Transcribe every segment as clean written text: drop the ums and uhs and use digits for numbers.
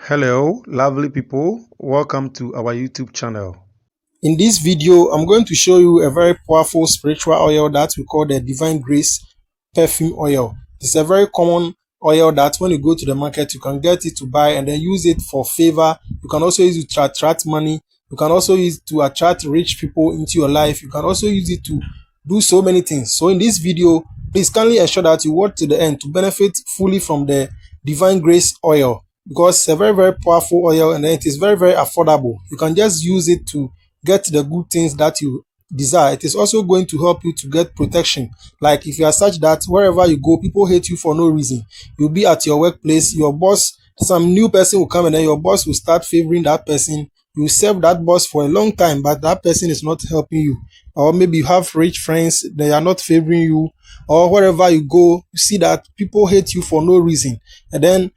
Hello, lovely people. Welcome to our YouTube channel. In this video, I'm going to show you a very powerful spiritual oil that we call the Divine Grace Perfume Oil. It's a very common oil that when you go to the market, you can get it to buy and then use it for favor. You can also use it to attract money. You can also use it to attract rich people into your life. You can also use it to do so many things. So in this video, please kindly ensure that you watch to the end to benefit fully from the Divine Grace Oil, because it's a very powerful oil and it is very affordable. You can just use it to get the good things that you desire. It is also going to help you to get protection. Like if you are such that wherever you go, people hate you for no reason. You'll be at your workplace, your boss, some new person will come and then your boss will start favoring that person. You serve that boss for a long time, but that person is not helping you. Or maybe you have rich friends, they are not favoring you. Or wherever you go, you see that people hate you for no reason. And then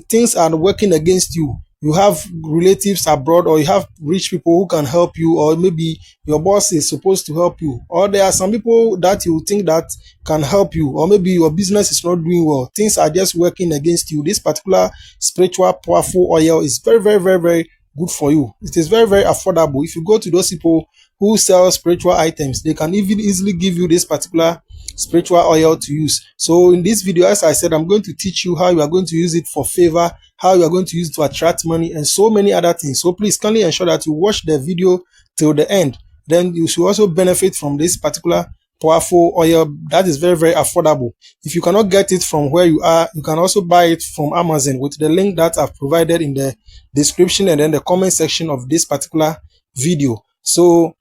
things are working against you. You have relatives abroad, or you have rich people who can help you, or maybe your boss is supposed to help you, or there are some people that you think that can help you, or maybe your business is not doing well, things are just working against you. This particular spiritual powerful oil is very good for you. It is very affordable. If you go to those people who sell spiritual items, they can even easily give you this particular spiritual oil to use. So in this video, as I said, I'm going to teach you how you are going to use it for favor, how you are going to use it to attract money, and so many other things. So please kindly ensure that you watch the video till the end. Then you should also benefit from this particular powerful oil that is very affordable. If you cannot get it from where you are, you can also buy it from Amazon with the link that I've provided in the description and then the comment section of this particular video. So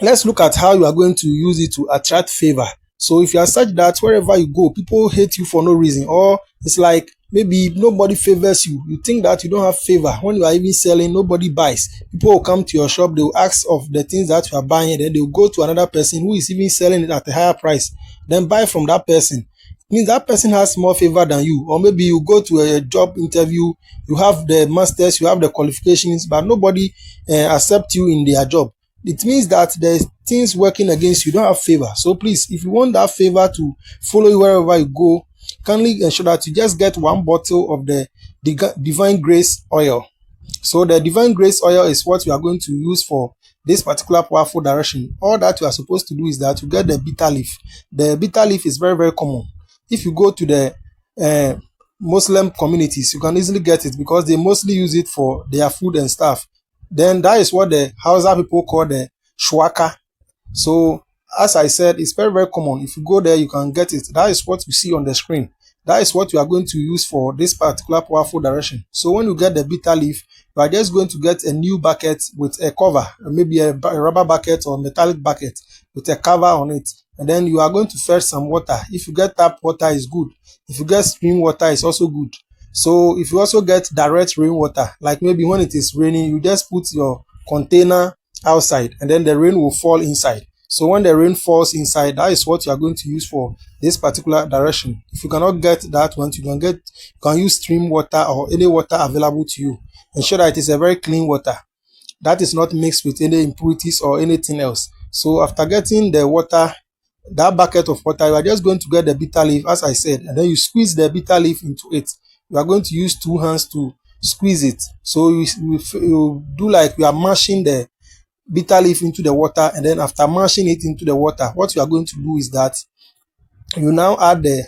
let's look at how you are going to use it to attract favor. So if you are such that wherever you go, people hate you for no reason, or it's like maybe nobody favors you, you think that you don't have favor. When you are even selling, nobody buys. People will come to your shop, they will ask of the things that you are buying, and then they will go to another person who is even selling it at a higher price, then buy from that person. It means that person has more favor than you. Or maybe you go to a job interview, you have the masters, you have the qualifications, but nobody accepts you in their job. It means that there's things working against you, don't have favor. So please, if you want that favor to follow you wherever you go, kindly ensure that you just get one bottle of the Divine Grace oil. So the Divine Grace oil is what we are going to use for this particular powerful direction. All that you are supposed to do is that you get the bitter leaf. The bitter leaf is very common. If you go to the Muslim communities, you can easily get it because they mostly use it for their food and stuff. Then that is what the Hausa people call the shuwaka. So as I said, it's very common. If you go there, you can get it. That is what you see on the screen. That is what you are going to use for this particular powerful direction. So when you get the bitter leaf, you are just going to get a new bucket with a cover, maybe a rubber bucket or metallic bucket with a cover on it. And then you are going to fetch some water. If you get tap water, is good. If you get spring water, it's also good. So if you also get direct rainwater, like maybe when it is raining, you just put your container outside and then the rain will fall inside. So when the rain falls inside, that is what you are going to use for this particular direction. If you cannot get that one, you can use stream water or any water available to you. Ensure that it is a very clean water that is not mixed with any impurities or anything else. So after getting the water, that bucket of water, you are just going to get the bitter leaf, as I said, and then you squeeze the bitter leaf into it. You are going to use 2 hands to squeeze it. So you do like you are mashing the bitter leaf into the water, and then after mashing it into the water, what you are going to do is that you now add the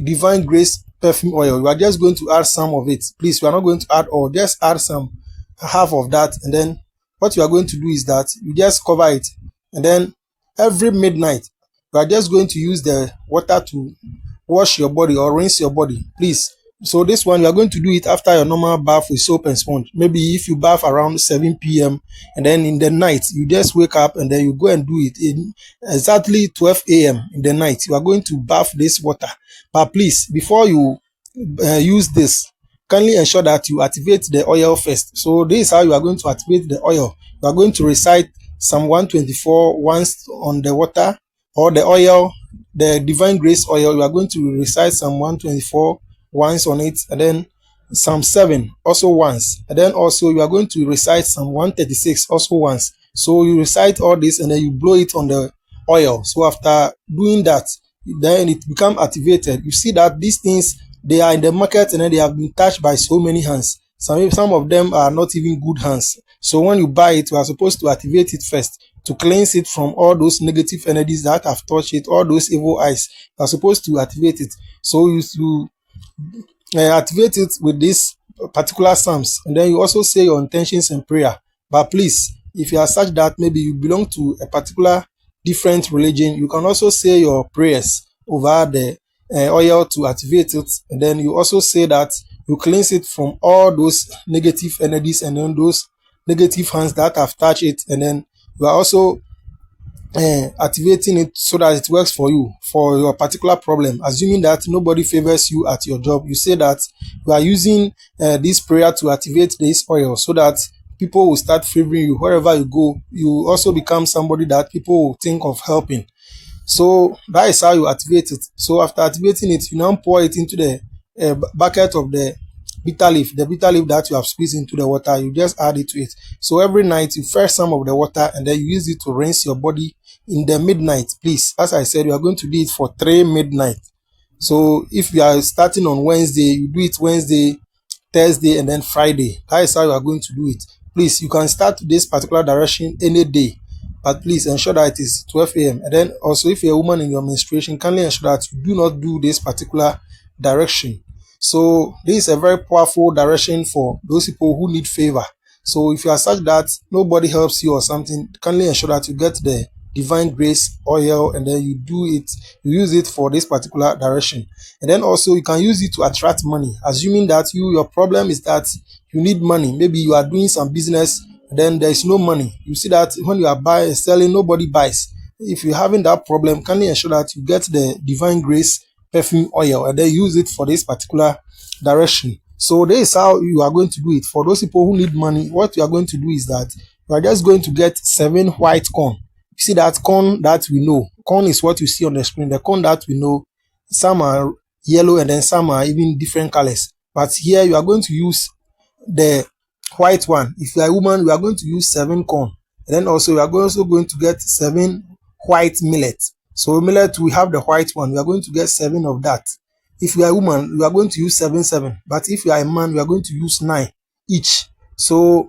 Divine Grace Perfume oil. You are just going to add some of it. Please, you are not going to add all, just add some, half of that, and then what you are going to do is that you just cover it, and then every midnight you are just going to use the water to wash your body or rinse your body, please. So this one, you are going to do it after your normal bath with soap and sponge. Maybe if you bath around 7 p.m. and then in the night, you just wake up and then you go and do it in exactly 12 a.m. in the night. You are going to bath this water. But please, before you use this, kindly ensure that you activate the oil first. So this is how you are going to activate the oil. You are going to recite Psalm 124 once on the water or the oil, the Divine Grace oil. You are going to recite Psalm 124 once on it, and then Psalm 7 also once, and then also you are going to recite Psalm 136 also once. So you recite all this and then you blow it on the oil. So after doing that, then it becomes activated. You see that these things, they are in the market and then they have been touched by so many hands. Some of them are not even good hands. So when you buy it, you are supposed to activate it first to cleanse it from all those negative energies that have touched it, all those evil eyes. You are supposed to activate it. So you activate it with this particular psalms, and then you also say your intentions in prayer. But please, if you are such that maybe you belong to a particular different religion, you can also say your prayers over the oil to activate it, and then you also say that you cleanse it from all those negative energies and then those negative hands that have touched it, and then you are also activating it so that it works for you for your particular problem. Assuming that nobody favors you at your job, you say that you are using this prayer to activate this oil so that people will start favoring you wherever you go. You also become somebody that people will think of helping. So that is how you activate it. So after activating it, you now pour it into the bucket of the bitter leaf that you have squeezed into the water. You just add it to it. So every night you fetch some of the water and then you use it to rinse your body in the midnight. Please, as I said, you are going to do it for 3 midnight. So if you are starting on Wednesday, you do it Wednesday, Thursday, and then Friday. That is how you are going to do it. Please, you can start this particular direction any day, but please ensure that it is 12 a.m. And then also, if you're a woman in your menstruation, kindly ensure that you do not do this particular direction. So this is a very powerful direction for those people who need favor. So if you are such that nobody helps you or something, kindly ensure that you get the divine grace oil and then you use it for this particular direction. And then also you can use it to attract money, assuming that your problem is that you need money. Maybe you are doing some business, then there is no money. You see that when you are buying selling, nobody buys. If you're having that problem, kindly ensure that you get the divine grace perfume oil and then use it for this particular direction. So this is how you are going to do it. For those people who need money, what you are going to do is that you are just going to get 7 white corn. You see that corn that we know. Corn is what you see on the screen. The corn that we know, some are yellow and then some are even different colors. But here you are going to use the white one. If you are a woman, we are going to use 7 corn. And then also you are also going to get 7 white millet. So millet, we have the white one. We are going to get 7 of that. If you are a woman, we are going to use 7. But if you are a man, we are going to use 9 each. So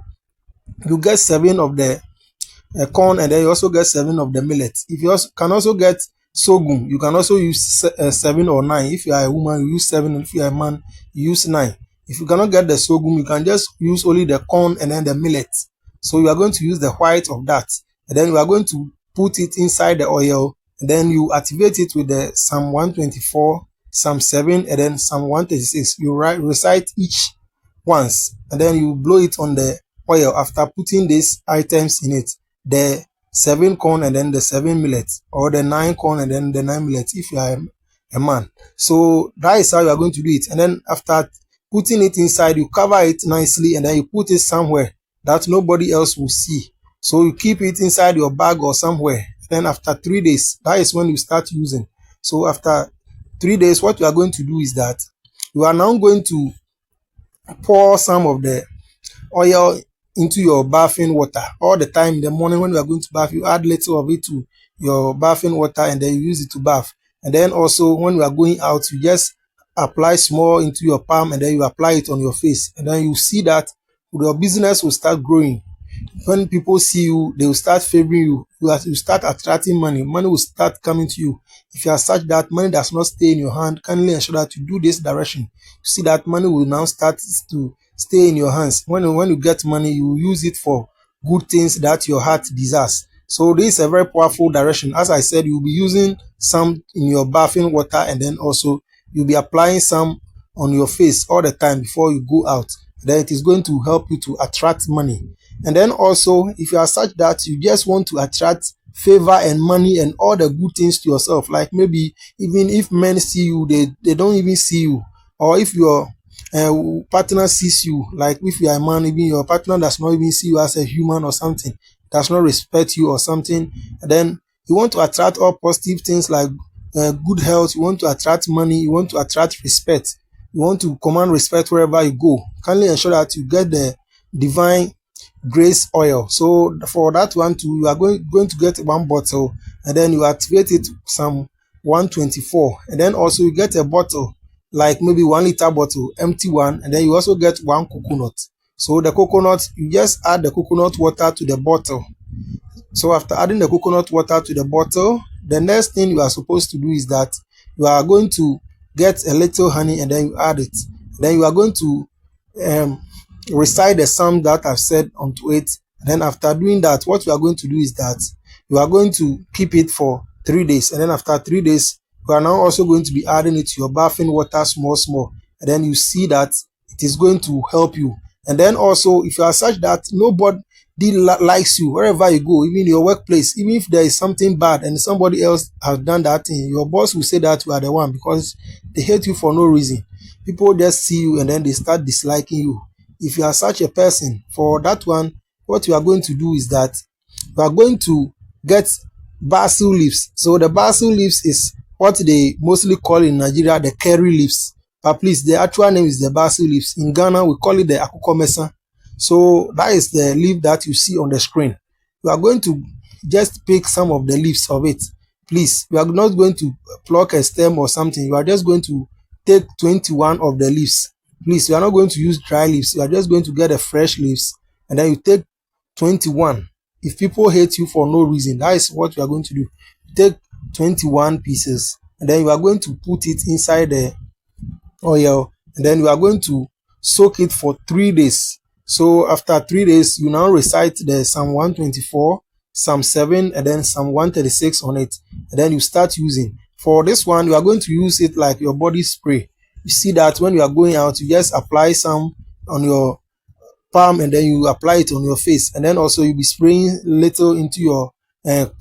you get 7 of the corn, and then you also get 7 of the millet. If you can also get sorghum, you can also use 7 or 9. If you are a woman, you use 7. If you are a man, you use 9. If you cannot get the sorghum, you can just use only the corn and then the millet. So you are going to use the white of that, and then you are going to put it inside the oil, and then you activate it with the Psalm 124, Psalm 7, and then Psalm 136. You recite each once, and then you blow it on the oil after putting these items in it. The 7 corn and then the 7 millet, or the 9 corn and then the 9 millet if you are a man. So that is how you are going to do it. And then after putting it inside, you cover it nicely and then you put it somewhere that nobody else will see. So you keep it inside your bag or somewhere. Then after 3 days, that is when you start using. So after 3 days, what you are going to do is that you are now going to pour some of the oil into your bathing water. All the time in the morning when you are going to bath, you add little of it to your bathing water and then you use it to bath. And then also when you are going out, you just apply small into your palm and then you apply it on your face, and then you see that your business will start growing. When people see you, they will start favoring you. You start attracting money. Money will start coming to you. If you are such that money does not stay in your hand, kindly ensure that you do this direction. You see that money will now start to stay in your hands. When you get money, you use it for good things that your heart desires. So this is a very powerful direction. As I said, you'll be using some in your bathing water, and then also you'll be applying some on your face all the time before you go out. Then it is going to help you to attract money. And then also, if you are such that you just want to attract favor and money and all the good things to yourself, like maybe even if men see you, they don't even see you, or if your partner sees you, like if you are a man, even your partner does not even see you as a human or something, does not respect you or something, and then you want to attract all positive things like good health, you want to attract money, you want to attract respect, you want to command respect wherever you go. Kindly ensure that you get the divine grace oil. So for that one too, you are going to get 1 bottle, and then you activate it some 124, and then also you get a bottle like maybe 1 liter bottle, empty one, and then you also get one coconut. So the coconut, you just add the coconut water to the bottle. So after adding the coconut water to the bottle, the next thing you are supposed to do is that you are going to get a little honey and then you add it. Then you are going to um, recite the psalm that I've said onto it. And then after doing that, what you are going to do is that you are going to keep it for 3 days. And then after 3 days, you are now also going to be adding it to your bathing water small, small. And then you see that it is going to help you. And then also, if you are such that nobody likes you wherever you go, even your workplace, even if there is something bad and somebody else has done that thing, your boss will say that you are the one because they hate you for no reason. People just see you and then they start disliking you. If you are such a person, for that one, what you are going to do is that you are going to get basil leaves. So the basil leaves is what they mostly call in Nigeria the curry leaves, but please, the actual name is the basil leaves. In Ghana we call it the akukomesa. So that is the leaf that you see on the screen. You are going to just pick some of the leaves of it. Please, you are not going to pluck a stem or something. You are just going to take 21 of the leaves. Please, you are not going to use dry leaves. You are just going to get the fresh leaves and then you take 21. If people hate you for no reason, that is what you are going to do. Take 21 pieces and then you are going to put it inside the oil and then you are going to soak it for 3 days. So after 3 days, you now recite the Psalm 124, Psalm 7, and then Psalm 136 on it. And then you start using. For this one, you are going to use it like your body spray. You see that when you are going out, you just apply some on your palm and then you apply it on your face. And then also you'll be spraying little into your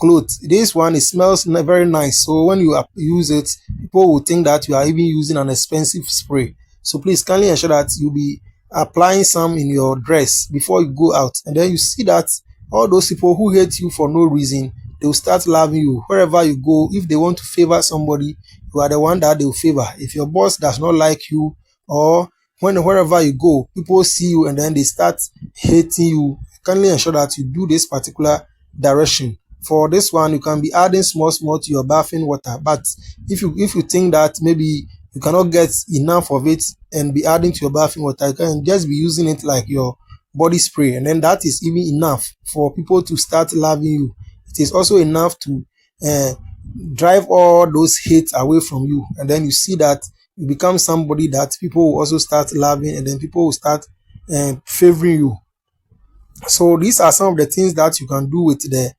clothes. This one, it smells very nice. So when you use it, people will think that you are even using an expensive spray. So please kindly ensure that you'll be applying some in your dress before you go out. And then you see that all those people who hate you for no reason, they will start loving you wherever you go. If they want to favor somebody, you are the one that they will favor. If your boss does not like you, or wherever you go, people see you and then they start hating you, kindly ensure that you do this particular direction. For this one, you can be adding small to your bathing water, but if you think that maybe you cannot get enough of it and be adding to your bathing water, you can just be using it like your body spray, and then that is even enough for people to start loving you. It is also enough to drive all those hate away from you, and then you see that you become somebody that people will also start loving, and then people will start favoring you. So these are some of the things that you can do with the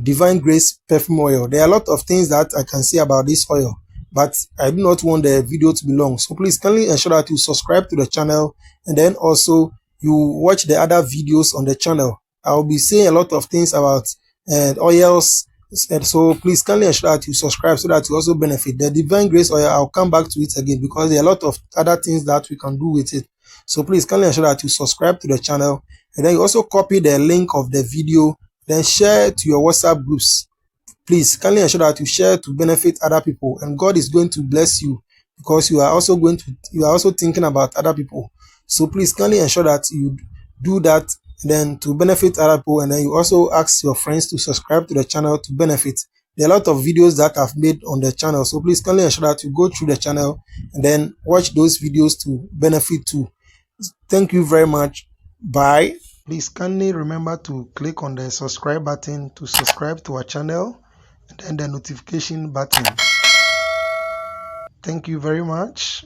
divine grace perfume oil. There are a lot of things that I can say about this oil, but I do not want the video to be long. So please kindly ensure that you subscribe to the channel and then also you watch the other videos on the channel. I'll be saying a lot of things about oils, and so please kindly ensure that you subscribe so that you also benefit. The divine grace oil, I'll come back to it again because there are a lot of other things that we can do with it. So please kindly ensure that you subscribe to the channel and then you also copy the link of the video, then share to your WhatsApp groups. Please kindly ensure that you share to benefit other people, and God is going to bless you because you are also thinking about other people. So please kindly ensure that you do that, and then to benefit other people, and then you also ask your friends to subscribe to the channel to benefit. There are a lot of videos that I've made on the channel, so please kindly ensure that you go through the channel and then watch those videos to benefit too. Thank you very much. Bye. Please kindly remember to click on the subscribe button to subscribe to our channel and then the notification button. Thank you very much.